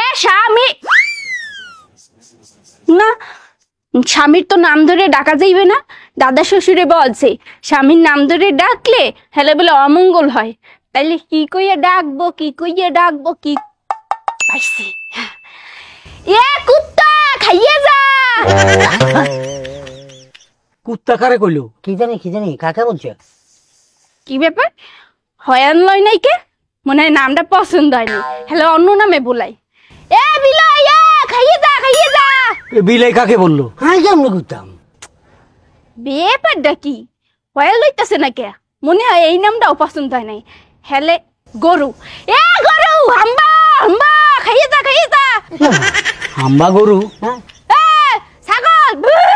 এ স্বামী না, স্বামীর তো নাম ধরে ডাকা যাইবে না। দাদা শ্বশুরে বলছে স্বামীর নাম ধরে ডাকলে হেলে বলে অমঙ্গল হয়। তাইলে কি কইয়া ডাকবো, কি কইয়া ডাকবো, কি পাইছি। এ কুত্তা খাইয়ে যা। কুত্তা কারে কইলো? কি জানি কাকে বলছে? কি ব্যাপার, হয়ান লয় নাই কে? মনে হয় নামটা পছন্দ হয়নি, হেলে অন্য নামে বলাই। এ বিলাই, খাইয়ে যা, খাইয়ে যা। বিলাই কাকে বললো? হ্যাঁ কেমন করতাম? ব্যাপারটা কি হয়াল লইতেছে না কে? মনে হয় এই নামটাও পছন্দ হয় নাই। হেলে গরু। এ গরু, হাম্বা হাম্বা, খাইয়ে যা, খাইয়ে যা। হাম্বা গরু? ছাগল।